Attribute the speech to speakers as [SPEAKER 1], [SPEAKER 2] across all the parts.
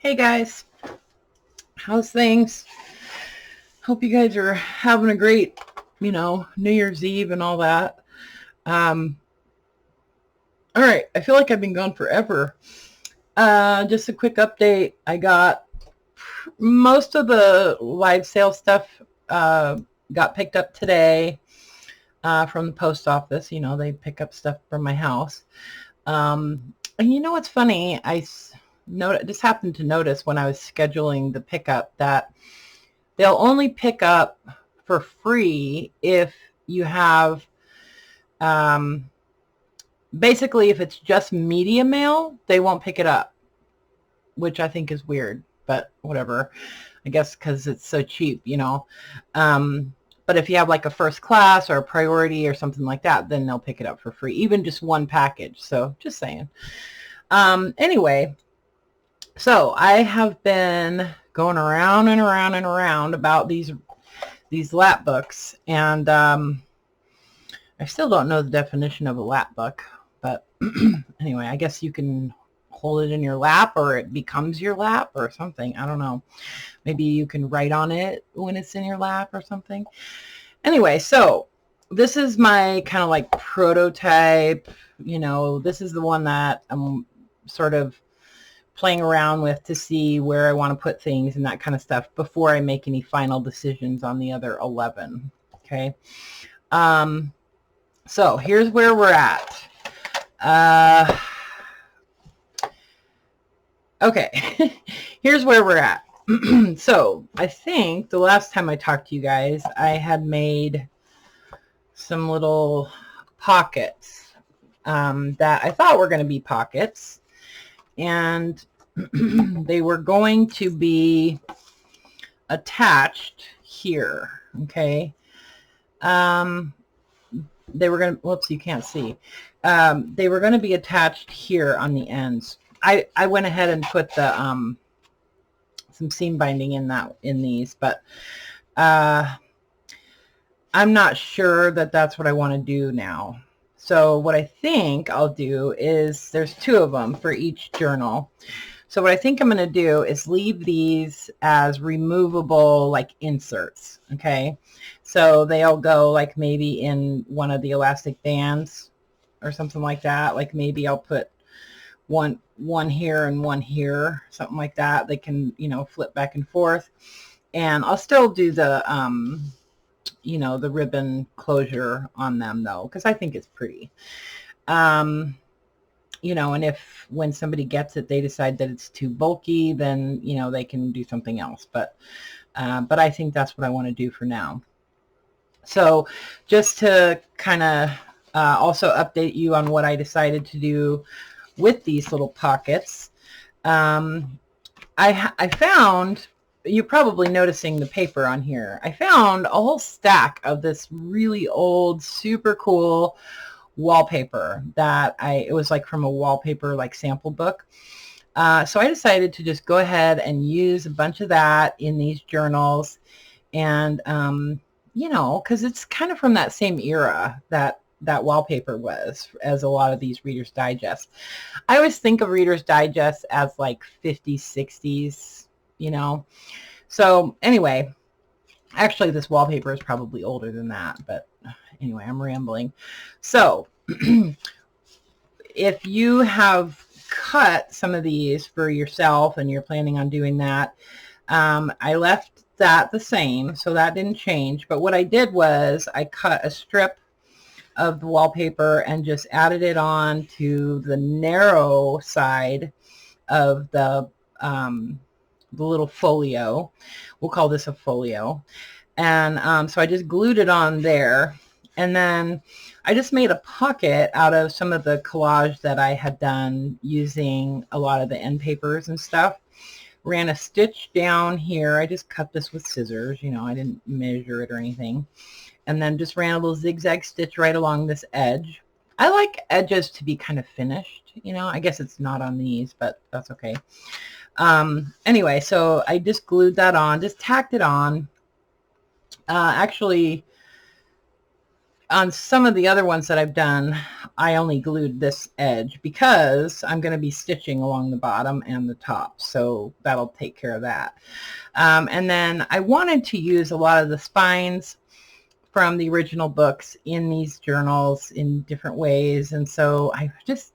[SPEAKER 1] Hey guys, how's things? Hope you guys are having a great, New Year's Eve and all that. Um, all right, I feel like I've been gone forever. Just a quick update. I got most of the live sale stuff got picked up today from the post office. They pick up stuff from my house. And you know what's funny? Just happened to notice when I was scheduling the pickup that they'll only pick up for free if you have, basically if it's just media mail, they won't pick it up, which I think is weird, but whatever. I guess because it's so cheap, But if you have like a first class or a priority or something like that, then they'll pick it up for free, even just one package. So just saying. Anyway, so I have been going around and around and around about these lap books, and I still don't know the definition of a lap book, but anyway, I guess you can hold it in your lap or it becomes your lap or something. I don't know. Maybe you can write on it when it's in your lap or something. Anyway, so this is my kind of like prototype. This is the one that I'm sort of playing around with to see where I want to put things and that kind of stuff before I make any final decisions on the other 11. Okay. So here's where we're at. Okay. Here's where we're at. So I think the last time I talked to you guys, I had made some little pockets that I thought were going to be pockets, and they were going to be attached here. Okay. They were going to, whoops, you can't see. They were going to be attached here on the ends. I went ahead and put the some seam binding in these, but I'm not sure that that's what I want to do now. So what I think I'll do is, there's 2 of them for each journal. So what I think I'm going to do is leave these as removable, like inserts. Okay. So they'll go like maybe in one of the elastic bands or something like that. Like maybe I'll put one here and one here, something like that. They can, flip back and forth. And I'll still do the, the ribbon closure on them though, because I think it's pretty. And if when somebody gets it, they decide that it's too bulky, then, they can do something else. But I think that's what I want to do for now. So just to kind of also update you on what I decided to do with these little pockets. I found, you're probably noticing the paper on here. I found a whole stack of this really old, super cool wallpaper that it was like from a wallpaper like sample book. So I decided to just go ahead and use a bunch of that in these journals, and because it's kind of from that same era that wallpaper was, as a lot of these Reader's Digest. I always think of Reader's Digest as like 50s, 60s, So anyway, actually this wallpaper is probably older than that, but anyway, I'm rambling. So if you have cut some of these for yourself and you're planning on doing that, I left that the same, so that didn't change. But what I did was I cut a strip of the wallpaper and just added it on to the narrow side of the little folio. We'll call this a folio. And so I just glued it on there. And then I just made a pocket out of some of the collage that I had done using a lot of the end papers and stuff. Ran a stitch down here. I just cut this with scissors, I didn't measure it or anything. And then just ran a little zigzag stitch right along this edge. I like edges to be kind of finished, I guess it's not on these, but that's okay. Anyway, so I just glued that on, just tacked it on. Actually, On some of the other ones that I've done, I only glued this edge because I'm going to be stitching along the bottom and the top. So that'll take care of that. And then I wanted to use a lot of the spines from the original books in these journals in different ways. And so I just,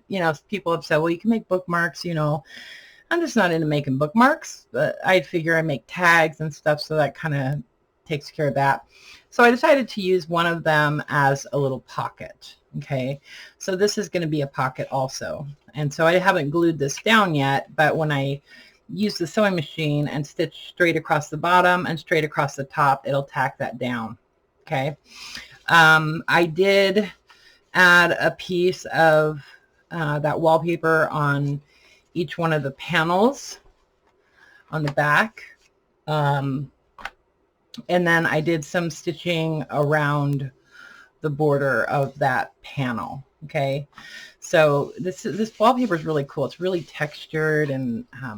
[SPEAKER 1] people have said, well, you can make bookmarks, I'm just not into making bookmarks, but I figure I make tags and stuff, so that kind of takes care of that. So I decided to use one of them as a little pocket. Okay, so this is going to be a pocket also. And so I haven't glued this down yet, but when I use the sewing machine and stitch straight across the bottom and straight across the top, it'll tack that down. Okay, I did add a piece of that wallpaper on each one of the panels on the back. And then I did some stitching around the border of that panel. Okay, so this wallpaper is really cool. It's really textured, and I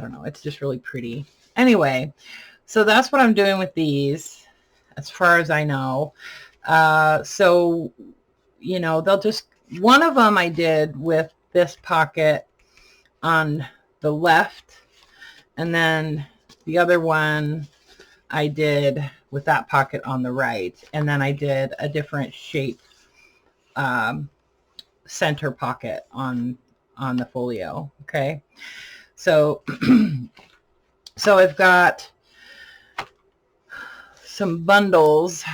[SPEAKER 1] don't know, it's just really pretty. Anyway, so that's what I'm doing with these as far as I know. So, they'll just, one of them I did with this pocket on the left, and then the other one I did with that pocket on the right, and then I did a different shape center pocket on the folio. Okay, so so I've got some bundles.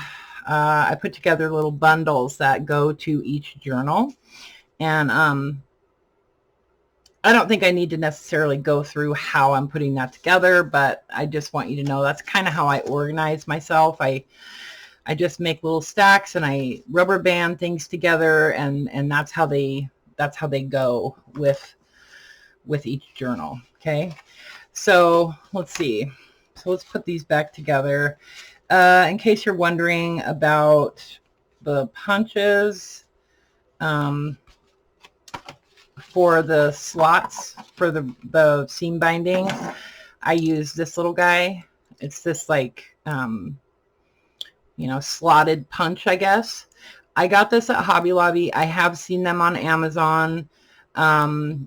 [SPEAKER 1] I put together little bundles that go to each journal, and I don't think I need to necessarily go through how I'm putting that together, but I just want you to know that's kind of how I organize myself. I just make little stacks, and I rubber band things together, and that's how they go with each journal. Okay, so let's see. So let's put these back together. In case you're wondering about the punches, for the slots for the seam binding, I use this little guy. It's this like slotted punch, I guess. I got this at Hobby Lobby. I have seen them on Amazon. I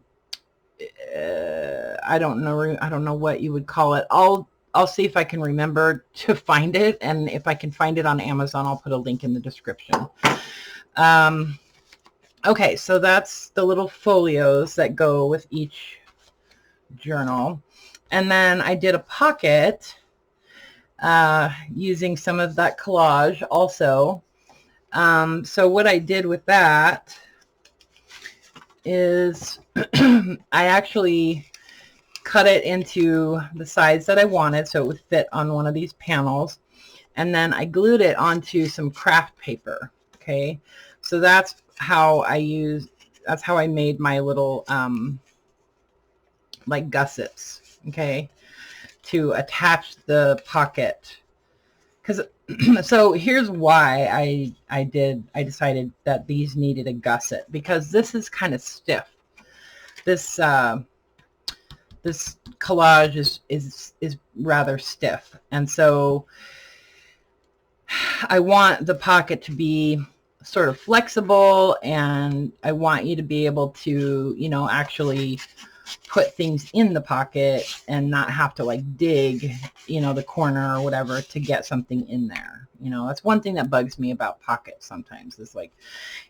[SPEAKER 1] don't know what you would call it. I'll see if I can remember to find it, and if I can find it on Amazon, I'll put a link in the description. Okay, so that's the little folios that go with each journal. And then I did a pocket using some of that collage also. So what I did with that is I actually cut it into the size that I wanted so it would fit on one of these panels. And then I glued it onto some craft paper. Okay, so that's how I made my little like gussets, okay, to attach the pocket. Because so here's why I decided that these needed a gusset, because this is kind of stiff. This this collage is rather stiff, and so I want the pocket to be sort of flexible, and I want you to be able to, actually put things in the pocket and not have to like dig, the corner or whatever to get something in there. That's one thing that bugs me about pockets sometimes, is like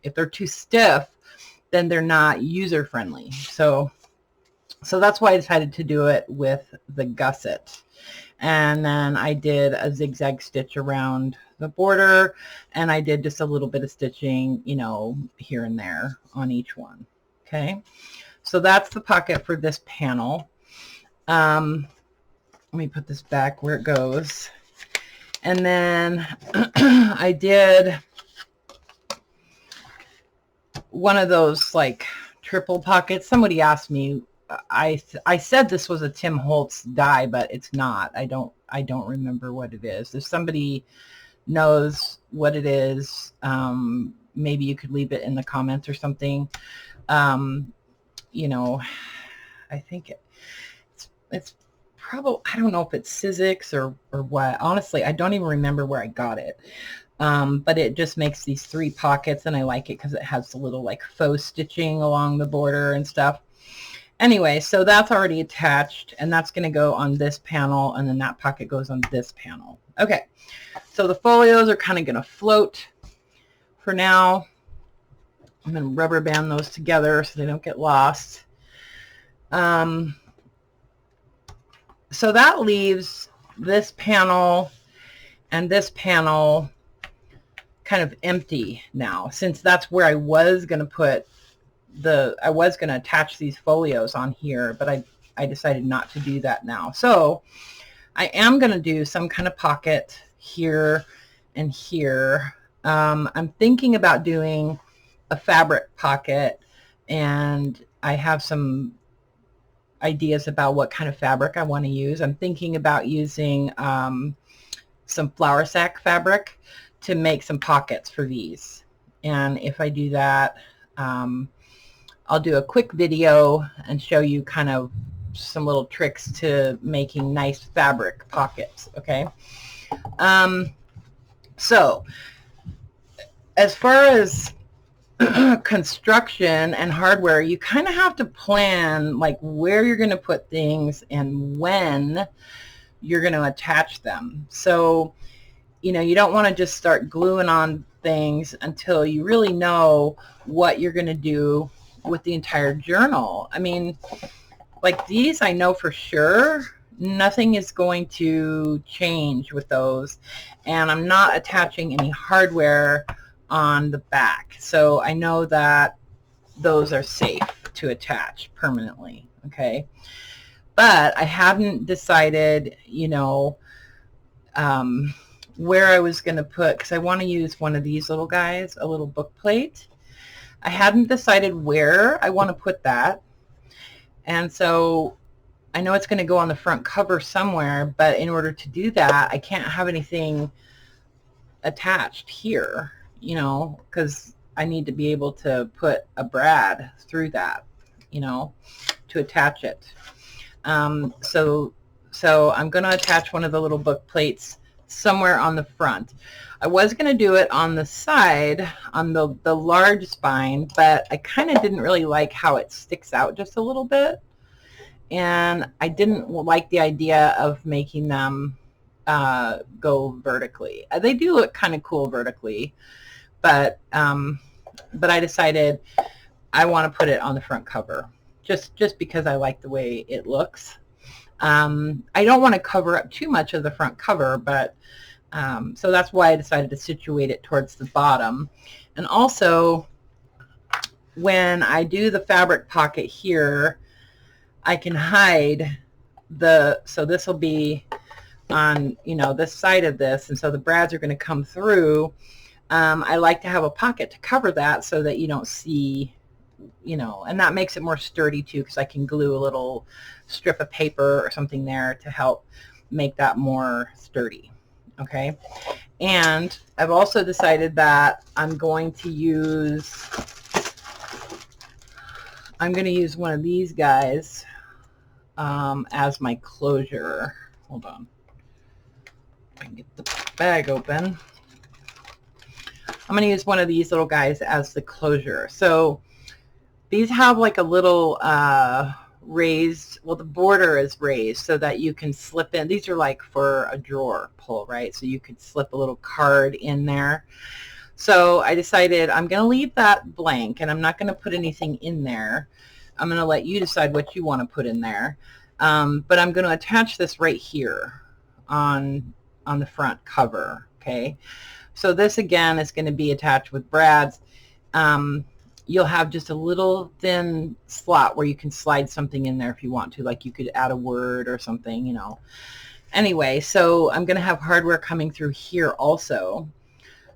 [SPEAKER 1] if they're too stiff, then they're not user friendly. So that's why I decided to do it with the gusset. And then I did a zigzag stitch around the border, and I did just a little bit of stitching, here and there on each one. Okay, so that's the pocket for this panel. Let me put this back where it goes. And then I did one of those like triple pockets. Somebody asked me, I said this was a Tim Holtz die, but it's not. I don't remember what it is. If somebody knows what it is, maybe you could leave it in the comments or something. I think it's probably, I don't know if it's Sizzix or what. Honestly, I don't even remember where I got it. But it just makes these 3 pockets, and I like it because it has a little like faux stitching along the border and stuff. Anyway, so that's already attached, and that's going to go on this panel, and then that pocket goes on this panel. Okay, so the folios are kind of going to float for now. I'm going to rubber band those together so they don't get lost. So that leaves this panel and this panel kind of empty now, since that's where I was going to put I was going to attach these folios on here, but I decided not to do that now. So I am going to do some kind of pocket here and here. I'm thinking about doing a fabric pocket, and I have some ideas about what kind of fabric I want to use. I'm thinking about using some flour sack fabric to make some pockets for these. And if I do that, I'll do a quick video and show you kind of some little tricks to making nice fabric pockets. Okay. So as far as construction and hardware, you kind of have to plan like where you're going to put things and when you're going to attach them. So, you know, you don't want to just start gluing on things until you really know what you're going to do with the entire journal. I mean, like these, I know for sure nothing is going to change with those, and I'm not attaching any hardware on the back, so I know that those are safe to attach permanently. Okay, but I hadn't decided, you know, where I was going to put, because I want to use one of these little guys, a little book plate. I hadn't decided where I want to put that, and so I know it's going to go on the front cover somewhere, but in order to do that, I can't have anything attached here, you know, because I need to be able to put a brad through that, you know, to attach it. So I'm going to attach one of the little book plates somewhere on the front. I was going to do it on the side, on the large spine, but I kind of didn't really like how it sticks out just a little bit. And I didn't like the idea of making them go vertically. They do look kind of cool vertically, but I decided I want to put it on the front cover just because I like the way it looks. I don't want to cover up too much of the front cover, but so that's why I decided to situate it towards the bottom. And also, when I do the fabric pocket here, I can hide so this will be on, you know, this side of this, and so the brads are going to come through. I like to have a pocket to cover that so that you don't see, you know, and that makes it more sturdy too, because I can glue a little strip of paper or something there to help make that more sturdy. Okay, and I've also decided that I'm going to use one of these guys as my closure. Hold on, I can get the bag open. I'm going to use one of these little guys as the closure. So these have like a little raised, well, the border is raised so that you can slip in. These are like for a drawer pull, right? So you could slip a little card in there. So I decided I'm going to leave that blank, and I'm not going to put anything in there. I'm going to let you decide what you want to put in there. But I'm going to attach this right here on the front cover. Okay. So this again is going to be attached with brads. You'll have just a little thin slot where you can slide something in there if you want to, like you could add a word or something, you know. Anyway, so I'm going to have hardware coming through here also.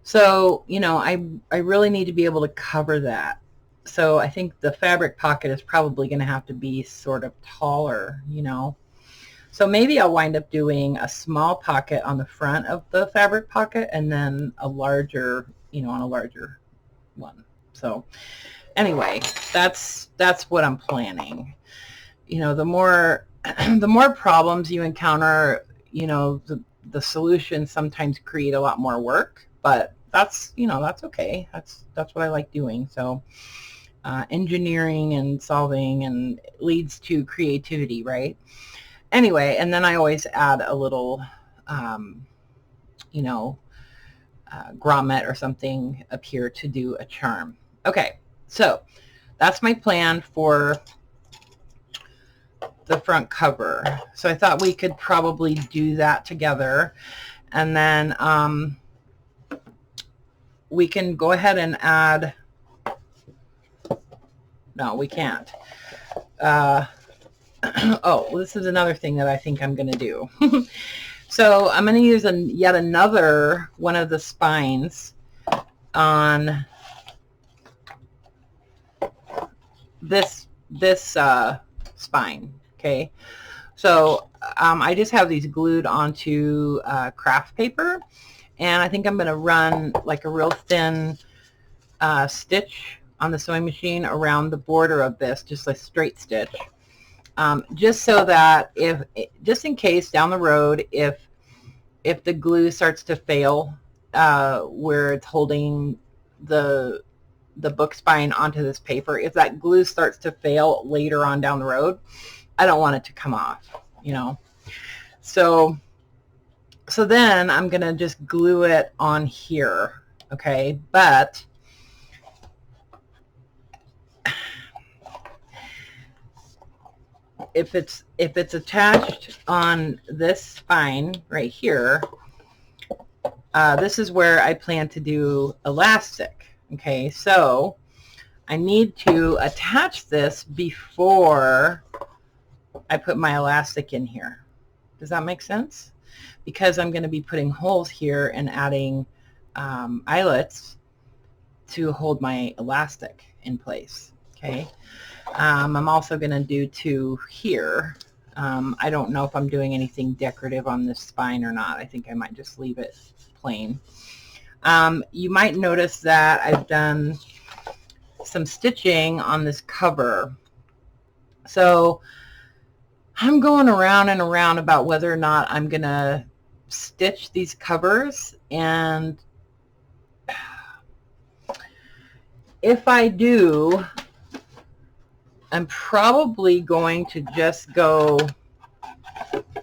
[SPEAKER 1] So, you know, I really need to be able to cover that. So I think the fabric pocket is probably going to have to be sort of taller, you know. So maybe I'll wind up doing a small pocket on the front of the fabric pocket and then a larger, you know, on a larger one. So anyway, that's what I'm planning. You know, the more problems you encounter, you know, the solutions sometimes create a lot more work, but that's, you know, that's okay. That's what I like doing. So engineering and solving and leads to creativity, right? Anyway, and then I always add a little, you know, grommet or something up here to do a charm. Okay, so that's my plan for the front cover. So I thought we could probably do that together, and then we can go ahead and add, no, we can't. Oh, well, this is another thing that I think I'm going to do. So I'm going to use yet another one of the spines on this spine. Okay, so I just have these glued onto craft paper, and I think I'm going to run like a real thin stitch on the sewing machine around the border of this, just a straight stitch, just so that just in case down the road, if the glue starts to fail where it's holding the book spine onto this paper, if that glue starts to fail later on down the road, I don't want it to come off, you know. So then I'm going to just glue it on here, okay? But if it's attached on this spine right here, this is where I plan to do elastic. Okay, so I need to attach this before I put my elastic in here. Does that make sense? Because I'm going to be putting holes here and adding eyelets to hold my elastic in place. Okay. I'm also going to do 2 here. I don't know if I'm doing anything decorative on this spine or not. I think I might just leave it plain. You might notice that I've done some stitching on this cover. So I'm going around and around about whether or not I'm going to stitch these covers, and if I do, I'm probably going to just go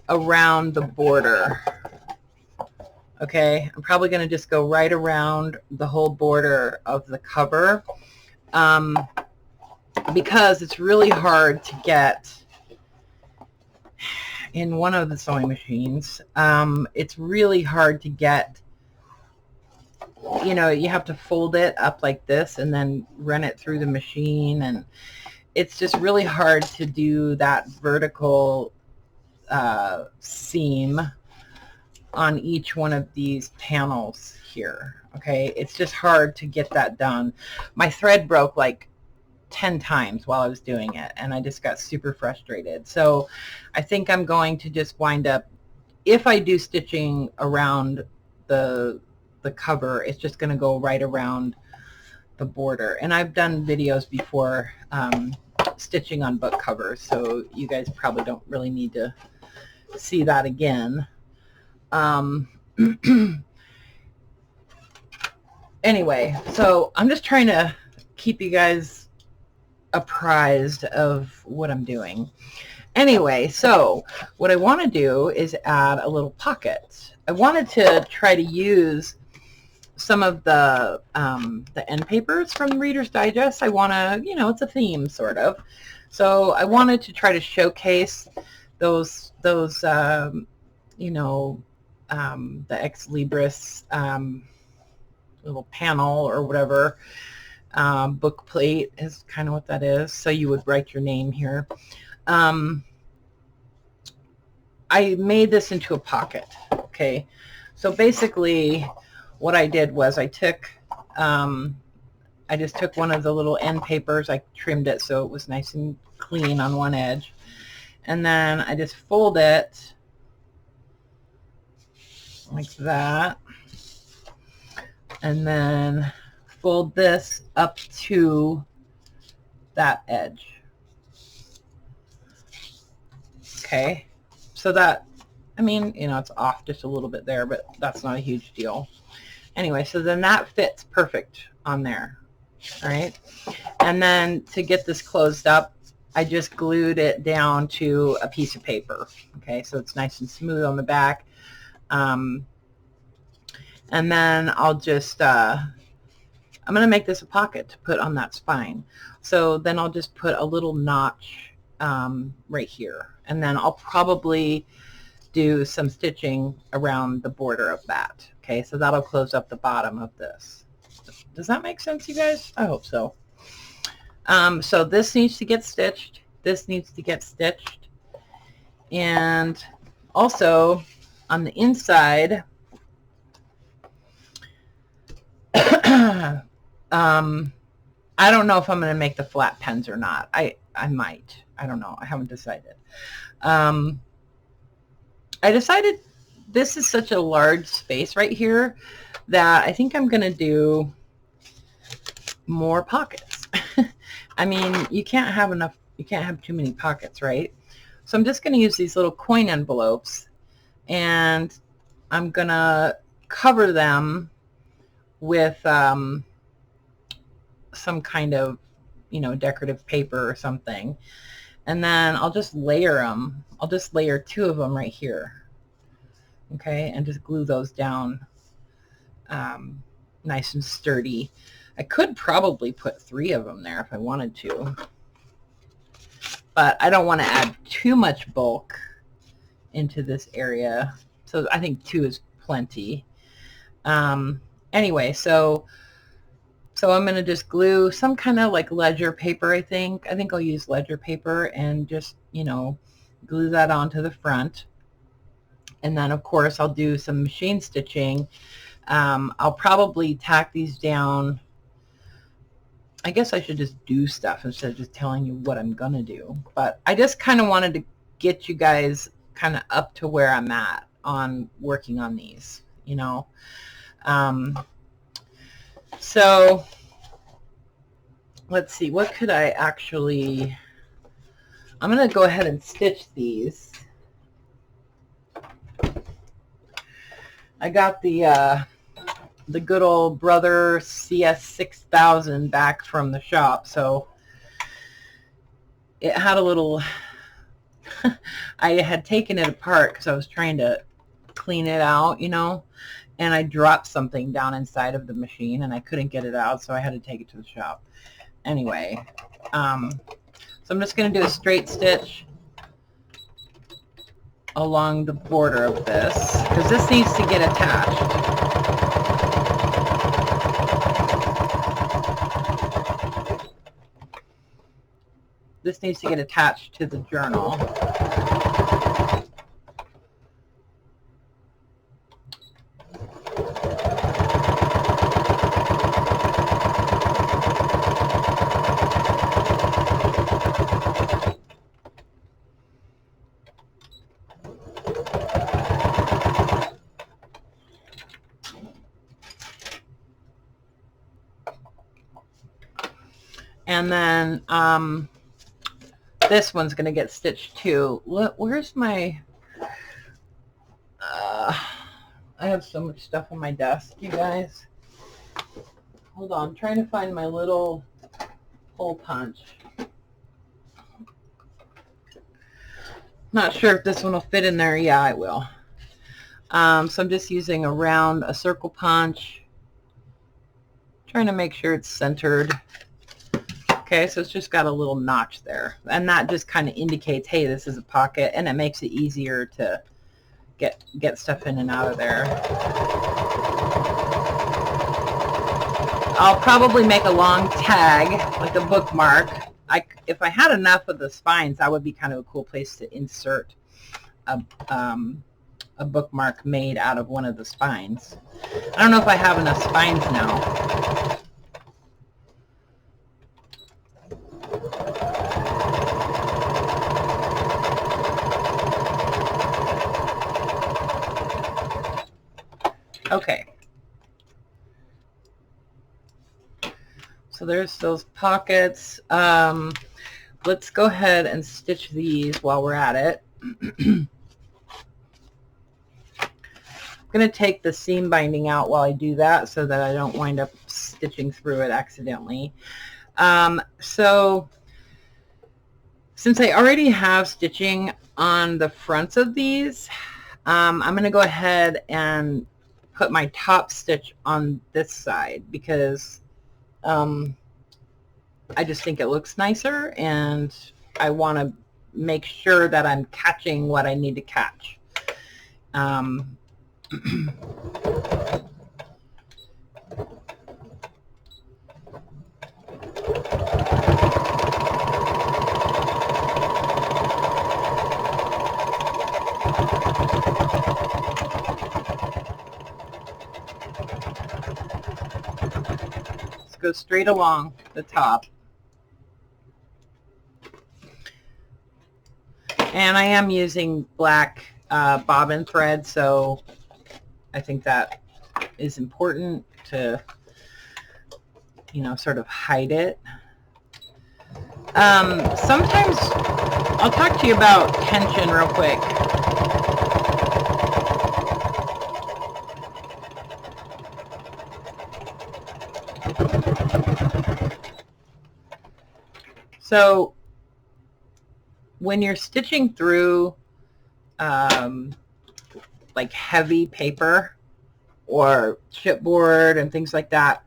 [SPEAKER 1] around the border. Okay, I'm probably going to just go right around the whole border of the cover, because it's really hard to get in one of the sewing machines. It's really hard to get, you know, you have to fold it up like this and then run it through the machine, and it's just really hard to do that vertical seam on each one of these panels here. Okay, it's just hard to get that done. My thread broke like 10 times while I was doing it, and I just got super frustrated. So I think I'm going to just wind up, if I do stitching around the cover, it's just going to go right around the border. And I've done videos before stitching on book covers, so you guys probably don't really need to see that again. Anyway, so I'm just trying to keep you guys apprised of what I'm doing. Anyway, so what I want to do is add a little pocket. I wanted to try to use some of the end papers from Reader's Digest. I want to, you know, it's a theme sort of. So I wanted to try to showcase those you know, the Ex Libris little panel or whatever. Book plate is kind of what that is. So you would write your name here. I made this into a pocket. Okay, so basically what I did was I took I just took one of the little end papers, I trimmed it so it was nice and clean on one edge, and then I just fold it like that, and then fold this up to that edge. Okay, so that, I mean, you know, it's off just a little bit there, but that's not a huge deal. Anyway, so then that fits perfect on there. All right. And then to get this closed up, I just glued it down to a piece of paper. Okay, so it's nice and smooth on the back. And then I'll just, I'm going to make this a pocket to put on that spine. So then I'll just put a little notch right here. And then I'll probably do some stitching around the border of that. Okay, so that'll close up the bottom of this. Does that make sense, you guys? I hope so. So this needs to get stitched. This needs to get stitched. And also on the inside, I don't know if I'm going to make the flat pens or not. I might. I don't know. I haven't decided. I decided this is such a large space right here that I think I'm going to do more pockets. I mean, you can't have enough, you can't have too many pockets, right? So I'm just going to use these little coin envelopes, and I'm going to cover them with some kind of, you know, decorative paper or something. And then I'll just layer them. I'll just layer 2 of them right here. Okay, and just glue those down nice and sturdy. I could probably put 3 of them there if I wanted to, but I don't want to add too much bulk into this area. So I think 2 is plenty. Anyway, so I'm going to just glue some kind of like ledger paper, I think. I think I'll use ledger paper and just, you know, glue that onto the front. And then, of course, I'll do some machine stitching. I'll probably tack these down. I guess I should just do stuff instead of just telling you what I'm going to do. But I just kind of wanted to get you guys kind of up to where I'm at on working on these, you know. So let's see, what could I actually, I'm going to go ahead and stitch these. I got the good old Brother CS6000 back from the shop, so it had a little, I had taken it apart because I was trying to clean it out, you know, and I dropped something down inside of the machine and I couldn't get it out, so I had to take it to the shop. Anyway, so I'm just going to do a straight stitch along the border of this, because this needs to get attached. This needs to get attached to the journal. And then this one's going to get stitched too. Where's my, I have so much stuff on my desk, you guys. Hold on, I'm trying to find my little hole punch. Not sure if this one will fit in there. Yeah, it will. So I'm just using a circle punch, trying to make sure it's centered. Okay, so it's just got a little notch there, and that just kind of indicates, hey, this is a pocket, and it makes it easier to get stuff in and out of there. I'll probably make a long tag, like a bookmark. If I had enough of the spines, that would be kind of a cool place to insert a bookmark made out of one of the spines. I don't know if I have enough spines now. Okay. So there's those pockets. Let's go ahead and stitch these while we're at it. going to take the seam binding out while I do that so that I don't wind up stitching through it accidentally. So since I already have stitching on the fronts of these, I'm going to go ahead and put my top stitch on this side because I just think it looks nicer, and I want to make sure that I'm catching what I need to catch. Let's go straight along the top. And I am using black bobbin thread, so I think that is important to, you know, sort of hide it. Sometimes I'll talk to you about tension real quick. So when you're stitching through like heavy paper or chipboard and things like that,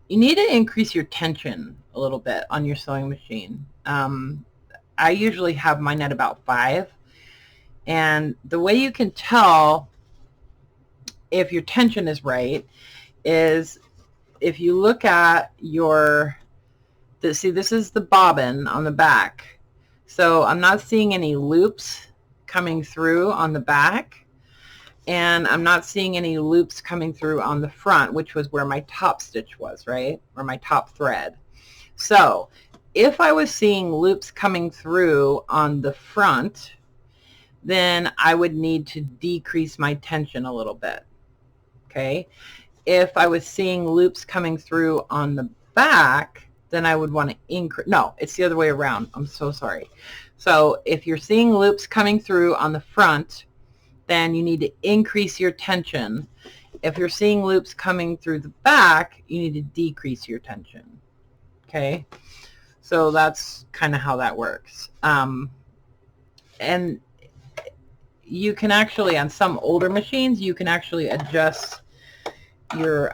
[SPEAKER 1] you need to increase your tension a little bit on your sewing machine. I usually have mine at about 5, and the way you can tell if your tension is right is if you look at your, see, this is the bobbin on the back, so I'm not seeing any loops coming through on the back, and I'm not seeing any loops coming through on the front, which was where my top stitch was, right, or my top thread. So if I was seeing loops coming through on the front, then I would need to decrease my tension a little bit. Okay, if I was seeing loops coming through on the back, then I would want to increase. No, it's the other way around. I'm so sorry. So if you're seeing loops coming through on the front, then you need to increase your tension. If you're seeing loops coming through the back, you need to decrease your tension. Okay, so that's kind of how that works. And you can actually, on some older machines, you can actually adjust your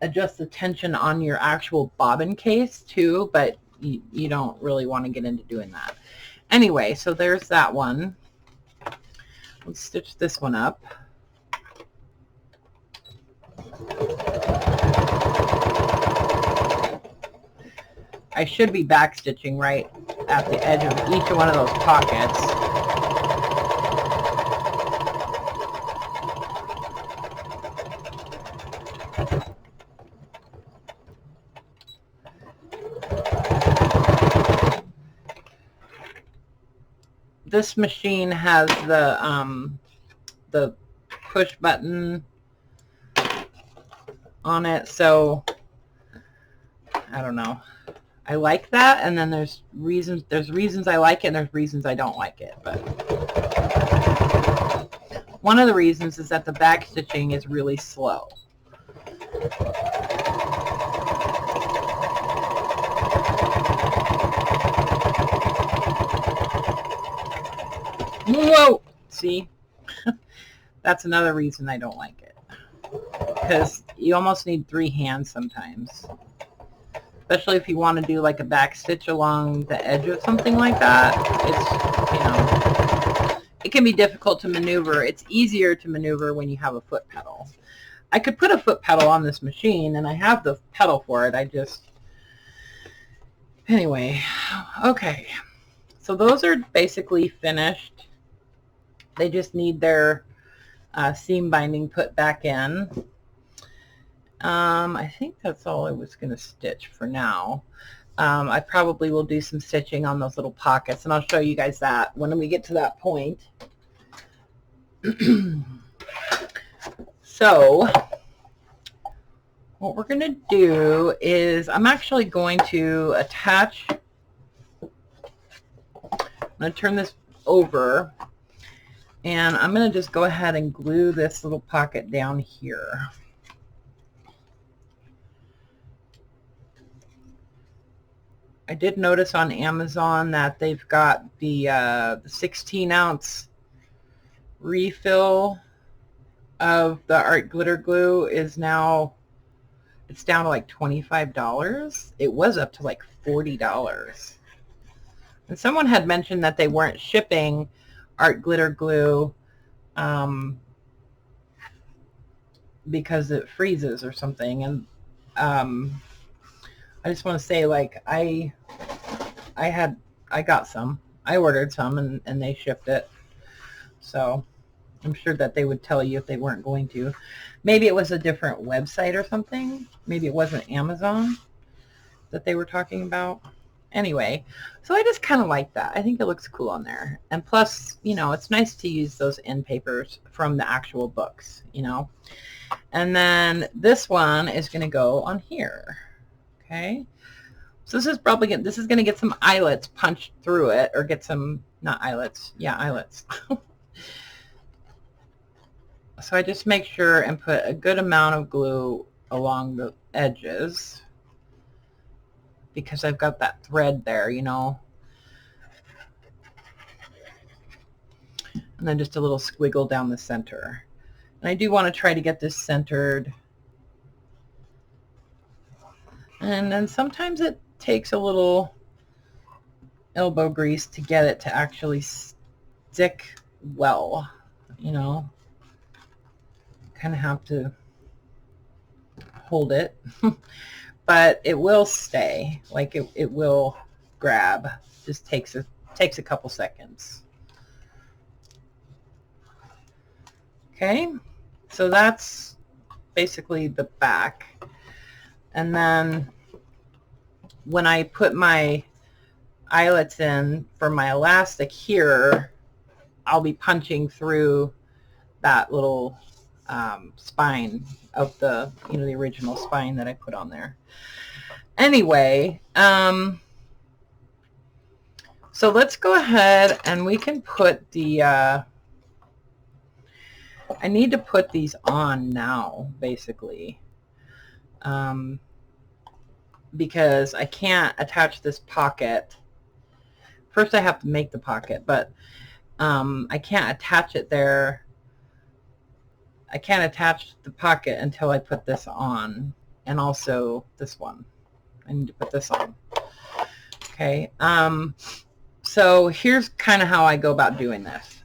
[SPEAKER 1] adjust the tension on your actual bobbin case too, but you don't really want to get into doing that. Anyway, so there's that one. Let's stitch this one up. I should be back stitching right at the edge of each one of those pockets. This machine has the push button on it, so I don't know. I like that, and then there's reasons I like it, and there's reasons I don't like it. But one of the reasons is that the back stitching is really slow. Whoa! See? That's another reason I don't like it. Because you almost need 3 hands sometimes. Especially if you want to do like a back stitch along the edge of something like that. It's, you know, it can be difficult to maneuver. It's easier to maneuver when you have a foot pedal. I could put a foot pedal on this machine, and I have the pedal for it. I just... Anyway, okay. So those are basically finished. They just need their seam binding put back in. I think that's all I was going to stitch for now. I probably will do some stitching on those little pockets, and I'll show you guys that when we get to that point. So what we're going to do is I'm actually going to attach, I'm going to turn this over. And I'm going to just go ahead and glue this little pocket down here. I did notice on Amazon that they've got the 16-ounce refill of the art glitter glue is now, it's down to like $25. It was up to like $40. And someone had mentioned that they weren't shipping art glitter glue because it freezes or something. And I just want to say, like, I got some. I ordered some and they shipped it. So I'm sure that they would tell you if they weren't going to. Maybe it was a different website or something. Maybe it wasn't Amazon that they were talking about. Anyway, so I just kind of like that. I think it looks cool on there. And plus, you know, it's nice to use those end papers from the actual books, you know. And then this one is going to go on here. Okay. So this is probably going to get some eyelets punched through it, or get some, not eyelets. Yeah, eyelets. So I just make sure and put a good amount of glue along the edges, because I've got that thread there, you know. And then just a little squiggle down the center. And I do want to try to get this centered. And then sometimes it takes a little elbow grease to get it to actually stick well, you know. Kind of have to hold it. But it will stay, like it will grab. Just takes a couple seconds. Okay, so that's basically the back. And then when I put my eyelets in for my elastic here, I'll be punching through that little spine of the, you know, the original spine that I put on there. Anyway, so let's go ahead and we can put the, I need to put these on now, basically, because I can't attach this pocket. First I have to make the pocket, but I can't attach it there. I can't attach the pocket until I put this on, and also this one. I need to put this on. Okay, so here's kind of how I go about doing this.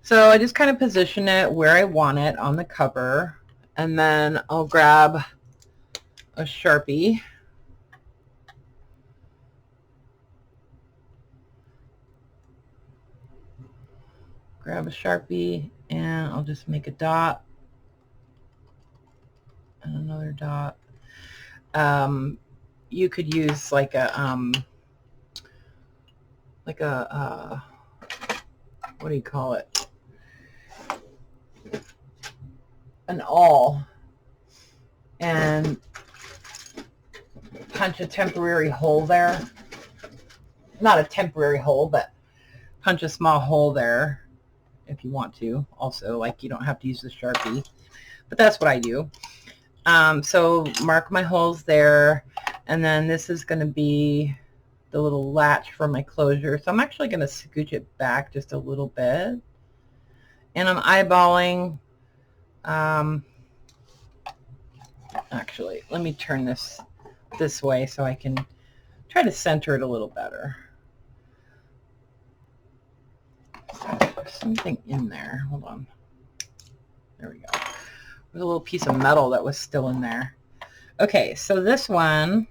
[SPEAKER 1] So I just kind of position it where I want it on the cover, and then I'll grab a Sharpie. Grab a Sharpie, and I'll just make a dot and another dot. You could use like a what do you call it? An awl, and punch a temporary hole there. Not a temporary hole, but punch a small hole there if you want to. Also, like, you don't have to use the Sharpie, but that's what I do. So mark my holes there, and then this is going to be the little latch for my closure. So I'm actually going to scooch it back just a little bit, and I'm eyeballing. Actually, let me turn this way so I can try to center it a little better. There's something in there. Hold on. There we go. There's a little piece of metal that was still in there. Okay, so this one,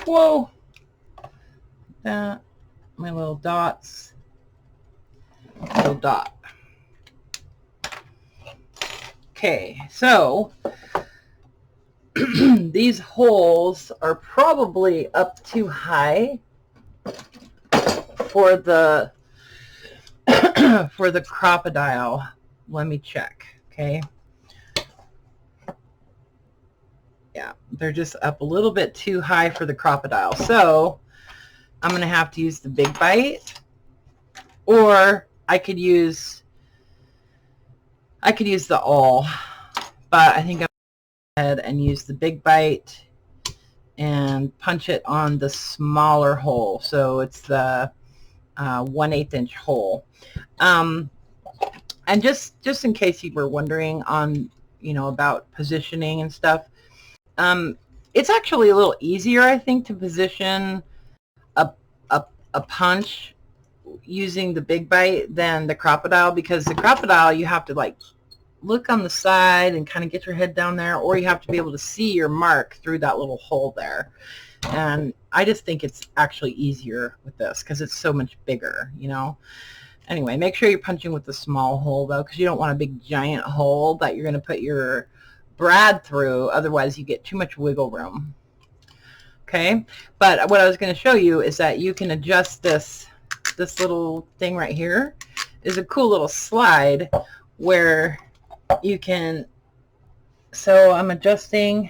[SPEAKER 1] whoa, that, my little dots, little dot. Okay, so these holes are probably up too high for the for the crocodile. Let me check. Okay, Yeah, they're just up a little bit too high for the crocodile. So I'm going to have to use the big bite, or I could use the awl, but I think I'm going to go ahead and use the big bite and punch it on the smaller hole. So it's the 1/8 inch hole. And just in case you were wondering on, about positioning and stuff, it's actually a little easier, I think, to position a, a punch using the big bite than the crocodile, because the crocodile you have to like look on the side and kind of get your head down there, or you have to be able to see your mark through that little hole there. And I just think it's actually easier with this because it's so much bigger, Anyway, make sure you're punching with the small hole, though, because you don't want a big giant hole that you're going to put your brad through. Otherwise, you get too much wiggle room. Okay, but what I was going to show you is that you can adjust this little thing right here. Is a cool little slide where you can, so I'm adjusting,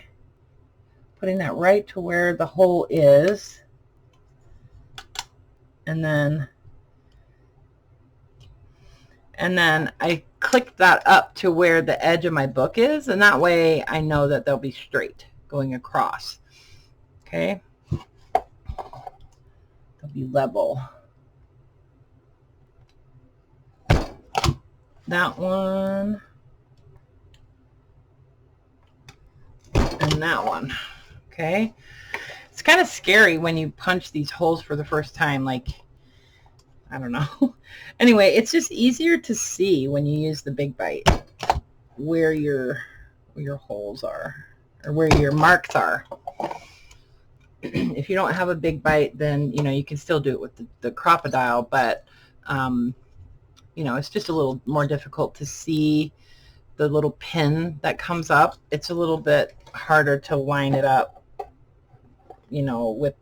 [SPEAKER 1] putting that right to where the hole is, and then I click that up to where the edge of my book is, and that way I know that they'll be straight going across. Okay, they'll be level. That one and that one. Okay, it's kind of scary when you punch these holes for the first time, like, I don't know. Anyway, it's just easier to see when you use the big bite where your holes are, or where your marks are. If you don't have a big bite, then you can still do it with the crocodile, but it's just a little more difficult to see the little pin that comes up. It's a little bit harder to line it up, with,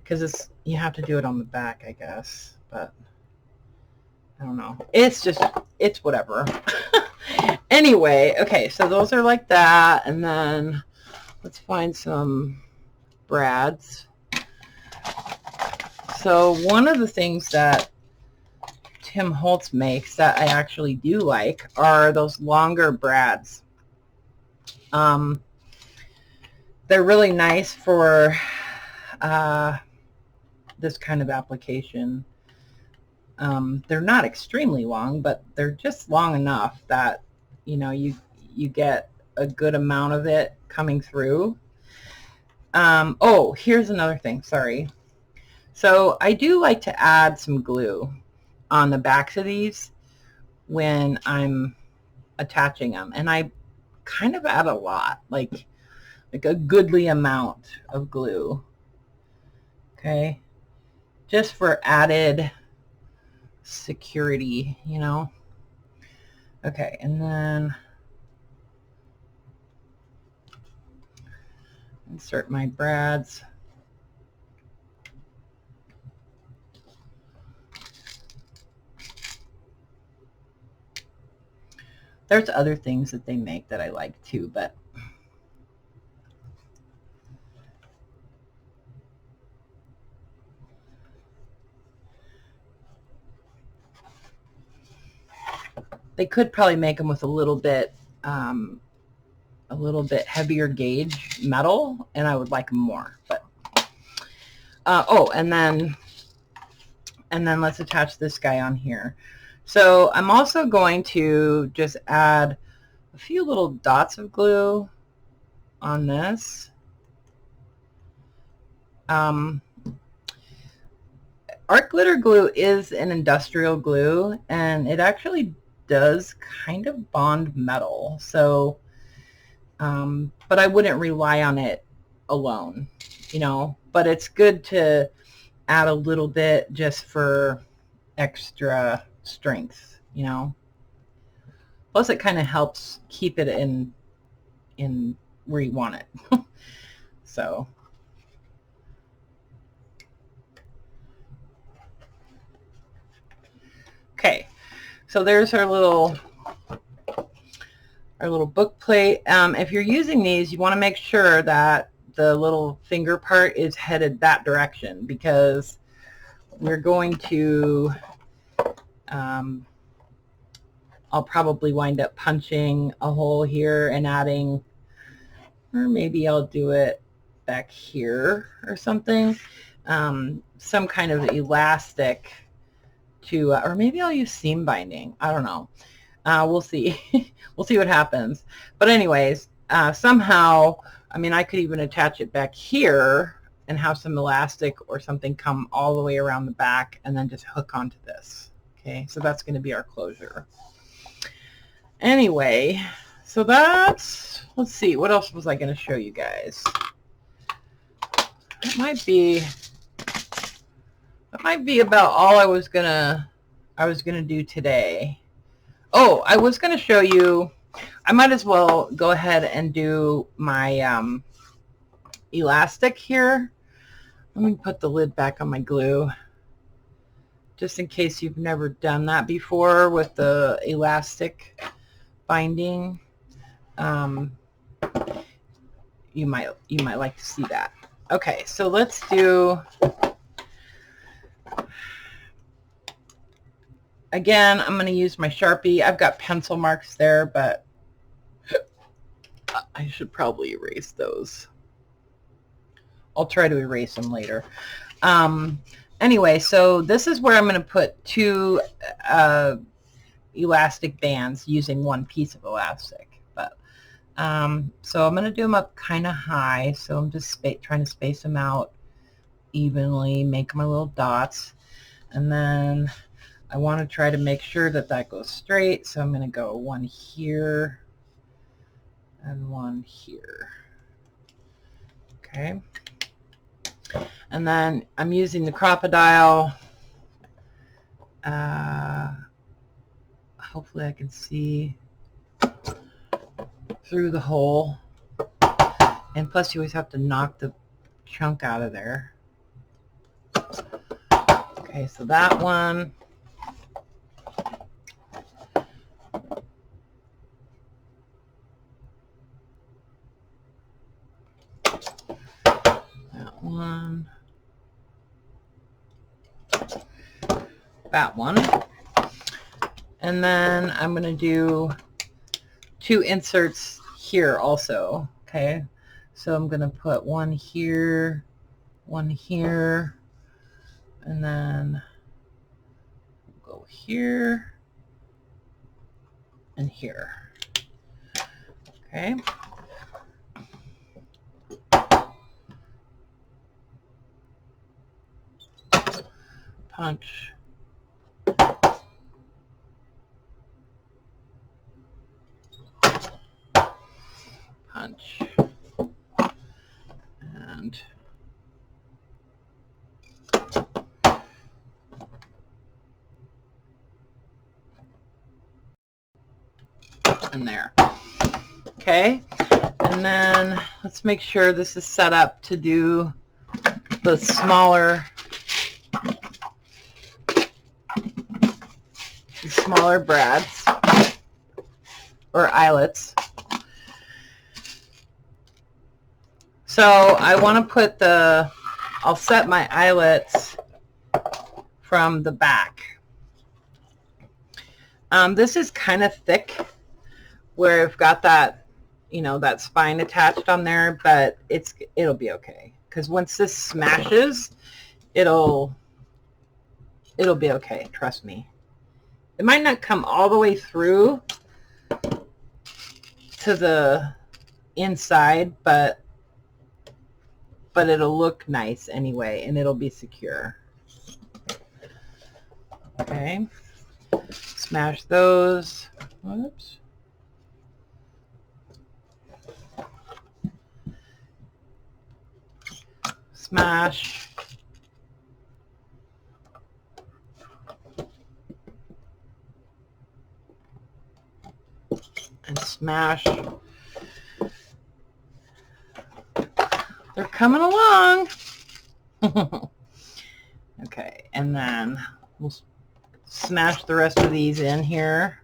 [SPEAKER 1] because you have to do it on the back, I guess, but I don't know. It's whatever. Anyway, okay, so those are like that, and then let's find some brads. So one of the things that Tim Holtz makes that I actually do like are those longer brads. They're really nice for this kind of application. They're not extremely long, but they're just long enough that you get a good amount of it coming through. Oh, here's another thing, sorry. So I do like to add some glue on the backs of these when I'm attaching them, and I kind of add a lot, like a goodly amount of glue. Okay, just for added security, Okay, and then insert my brads. There's other things that they make that I like too, but they could probably make them with a little bit heavier gauge metal, and I would like them more. But oh, and then let's attach this guy on here. So I'm also going to just add a few little dots of glue on this. Art glitter glue is an industrial glue, and it actually does kind of bond metal. So, but I wouldn't rely on it alone, but it's good to add a little bit just for extra strength, Plus it kind of helps keep it in where you want it. So okay, so there's our our little book plate. If you're using these, you want to make sure that the little finger part is headed that direction, because we're going to, I'll probably wind up punching a hole here and adding, or maybe I'll do it back here or something, some kind of elastic to, or maybe I'll use seam binding. I don't know. We'll see. We'll see what happens. But anyways, somehow, I mean, I could even attach it back here and have some elastic or something come all the way around the back and then just hook onto this. Okay, so that's going to be our closure. Anyway, so that's, let's see, what else was I going to show you guys? That might be about all I was gonna do today. Oh, I was gonna show you, I might as well go ahead and do my elastic here. Let me put the lid back on my glue, just in case you've never done that before with the elastic binding. You might like to see that. Okay, so let's do, again, I'm going to use my Sharpie. I've got pencil marks there, but I should probably erase those. I'll try to erase them later. Anyway, so this is where I'm going to put two elastic bands using one piece of elastic. But so I'm going to do them up kind of high, so I'm just trying to space them out evenly, make my little dots, and then I want to try to make sure that that goes straight, so I'm going to go one here and one here. Okay. And then I'm using the crocodile. Hopefully I can see through the hole. And plus you always have to knock the chunk out of there. Okay, so that one. One, that one, and then I'm going to do two inserts here also. Okay, so I'm going to put one here, and then go here and here. Okay. Punch, punch, and there. Okay, and then let's make sure this is set up to do the smaller brads or eyelets. So I want to put I'll set my eyelets from the back. This is kind of thick where I've got that, that spine attached on there, but it'll be okay, because once this smashes, it'll be okay, trust me. It might not come all the way through to the inside, but it'll look nice anyway, and it'll be secure. Okay, smash those. Whoops. Smash. And smash. They're coming along. Okay, and then we'll smash the rest of these in here.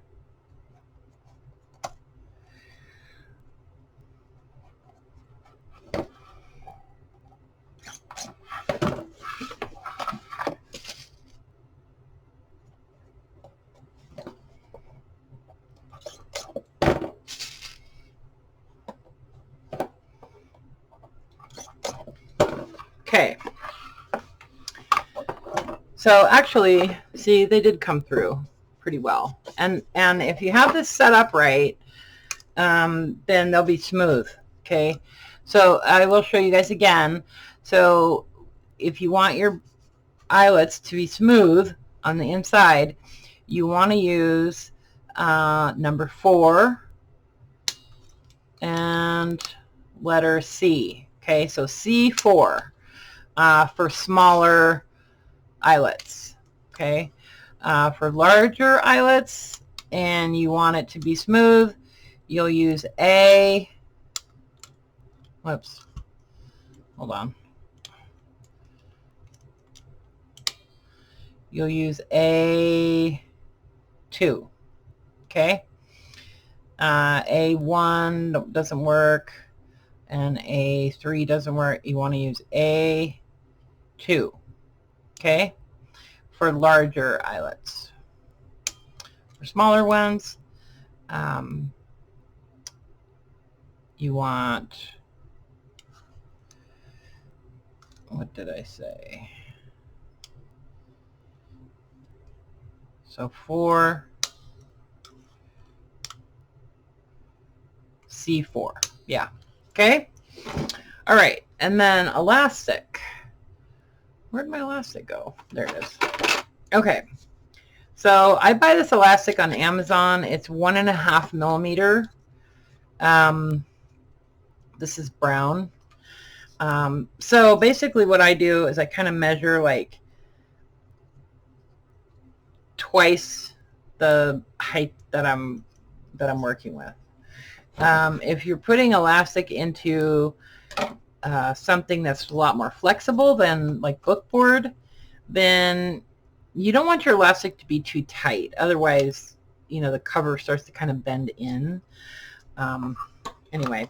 [SPEAKER 1] Okay. So actually, see, they did come through pretty well. And if you have this set up right, then they'll be smooth. Okay. So I will show you guys again. So if you want your eyelets to be smooth on the inside, you want to use number 4 and letter C. Okay, so C4 for smaller eyelets. Okay, for larger eyelets and you want it to be smooth, you'll use A. Whoops, hold on. You'll use A2. Okay, A1 doesn't work and A3 doesn't work. You want to use A2. Okay, for larger eyelets. For smaller ones, you want, what did I say? So 4, C4. Yeah. Okay. All right. And then elastic. Where'd my elastic go? There it is. Okay. So I buy this elastic on Amazon. It's 1.5 millimeter. This is brown. So basically what I do is I kind of measure like twice the height that I'm working with. If you're putting elastic into something that's a lot more flexible than like bookboard, then you don't want your elastic to be too tight. Otherwise, you know, the cover starts to kind of bend in. Anyway,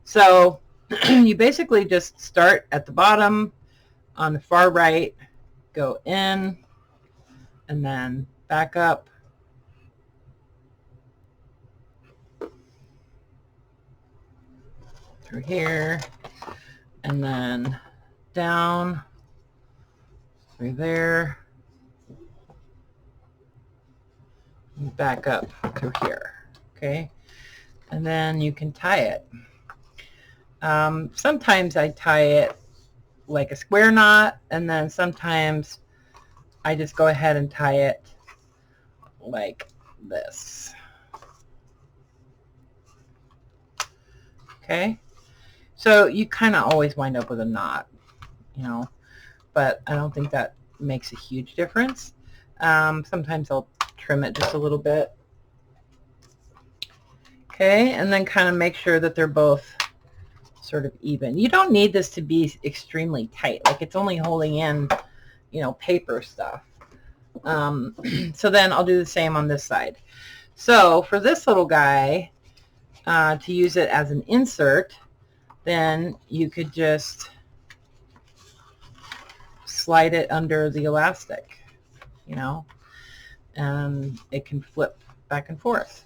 [SPEAKER 1] so you basically just start at the bottom on the far right, go in, and then back up. Through here, and then down through there, and back up through here. Okay, and then you can tie it. Sometimes I tie it like a square knot, and then sometimes I just go ahead and tie it like this. Okay, so you kind of always wind up with a knot, you know, but I don't think that makes a huge difference. Sometimes I'll trim it just a little bit. Okay, and then kind of make sure that they're both sort of even. You don't need this to be extremely tight, like it's only holding in, you know, paper stuff. So then I'll do the same on this side. So for this little guy, to use it as an insert, then you could just slide it under the elastic, you know, and it can flip back and forth.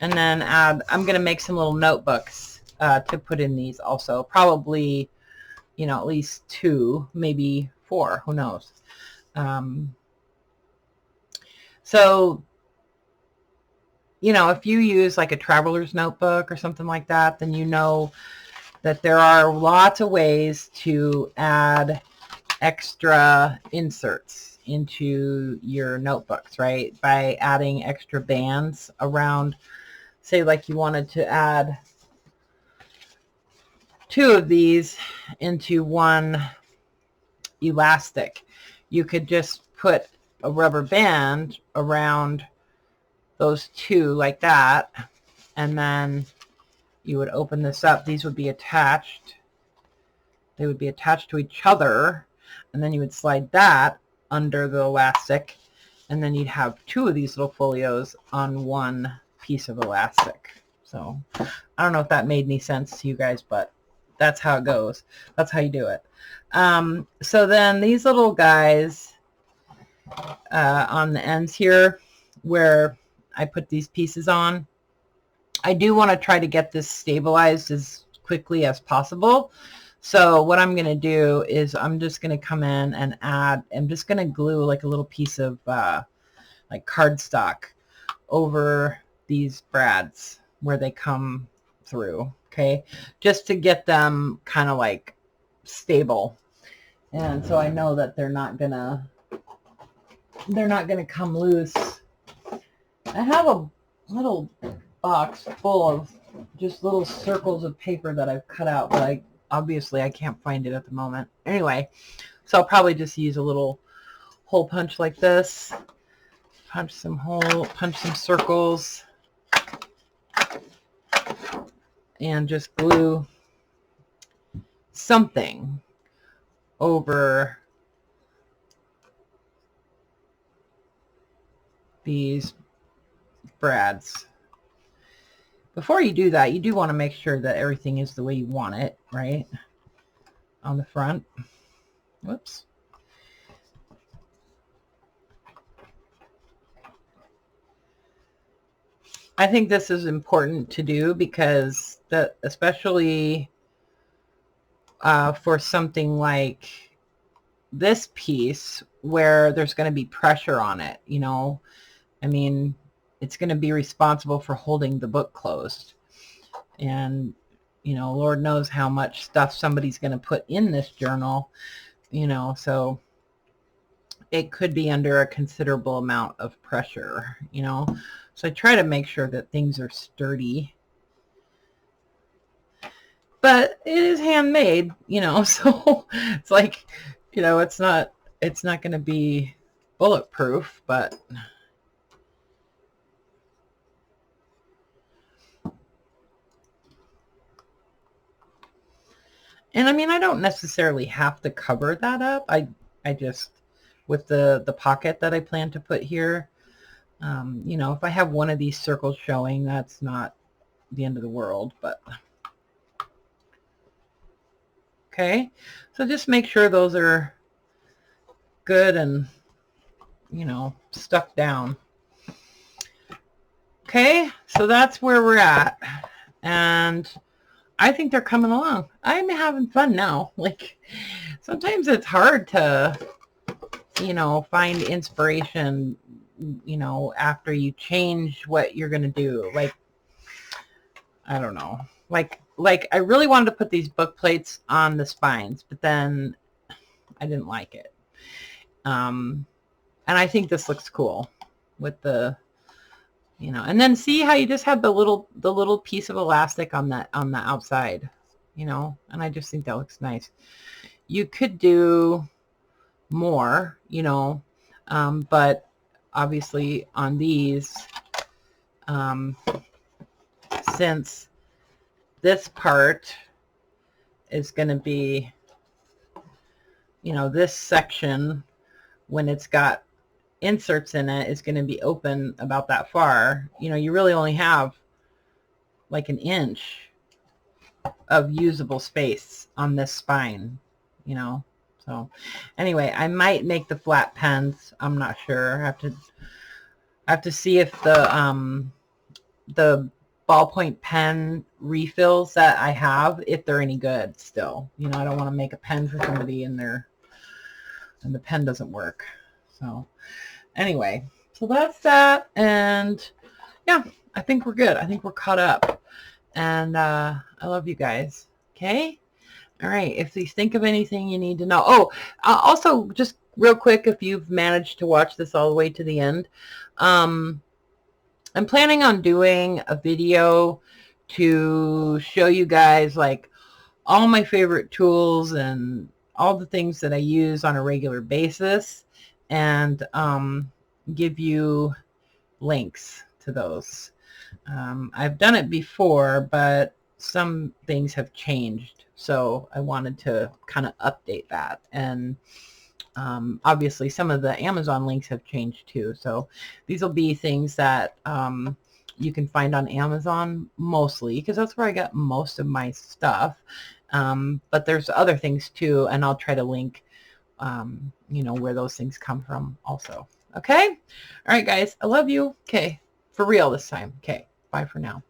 [SPEAKER 1] And then I'm going to make some little notebooks to put in these also. Probably, you know, at least 2, maybe 4, who knows. So, you know, if you use like a traveler's notebook or something like that, then you know that there are lots of ways to add extra inserts into your notebooks, right? By adding extra bands around, say like you wanted to add 2 of these into one elastic. You could just put a rubber band around those 2 like that, and then you would open this up. These would be attached. They would be attached to each other, and then you would slide that under the elastic, and then you'd have 2 of these little folios on one piece of elastic. So I don't know if that made any sense to you guys, but that's how it goes. That's how you do it. So then these little guys on the ends here where I put these pieces on, I do want to try to get this stabilized as quickly as possible. So what I'm going to do is I'm just going to come in and add, I'm just going to glue like a little piece of like cardstock over these brads where they come through, okay, just to get them kind of like stable. And so I know that they're not gonna come loose. I have a little box full of just little circles of paper that I've cut out, but obviously I can't find it at the moment. Anyway, so I'll probably just use a little hole punch like this. Punch some circles, and just glue something over these brads. Before you do that, you do want to make sure that everything is the way you want it, right? On the front. Whoops. I think this is important to do because especially for something like this piece where there's going to be pressure on it, you know, I mean, it's going to be responsible for holding the book closed. And, you know, Lord knows how much stuff somebody's going to put in this journal, you know, so it could be under a considerable amount of pressure, you know. So I try to make sure that things are sturdy. But it is handmade, you know, so it's like, you know, it's not going to be bulletproof, but and I mean, I don't necessarily have to cover that up. I just, with the pocket that I plan to put here, you know, if I have one of these circles showing, that's not the end of the world, but okay. So just make sure those are good and, you know, stuck down. Okay, so that's where we're at. And I think they're coming along. I'm having fun now. Like, sometimes it's hard to, you know, find inspiration, you know, after you change what you're going to do. Like, I don't know. Like I really wanted to put these book plates on the spines, but then I didn't like it. And I think this looks cool with the, you know, and then see how you just have the little piece of elastic on the outside, you know, and I just think that looks nice. You could do more, you know, but obviously on these, since this part is going to be, you know, this section, when it's got inserts in it, is going to be open about that far. You know, you really only have like an inch of usable space on this spine, you know. So anyway, I might make the flat pens. I'm not sure. I have to see if the ballpoint pen refills that I have, if they're any good still. You know, I don't want to make a pen for somebody and the pen doesn't work. So anyway, so that's that. And yeah, I think we're good. I think we're caught up. And I love you guys. Okay? All right. If you think of anything you need to know. Oh, also, just real quick, if you've managed to watch this all the way to the end, I'm planning on doing a video to show you guys like all my favorite tools and all the things that I use on a regular basis, and give you links to those. I've done it before, but some things have changed, so I wanted to kind of update that. And obviously some of the Amazon links have changed too, so these will be things that you can find on Amazon mostly, because that's where I got most of my stuff. But there's other things too, and I'll try to link you know, where those things come from also. Okay? All right, guys. I love you. Okay. For real this time. Okay. Bye for now.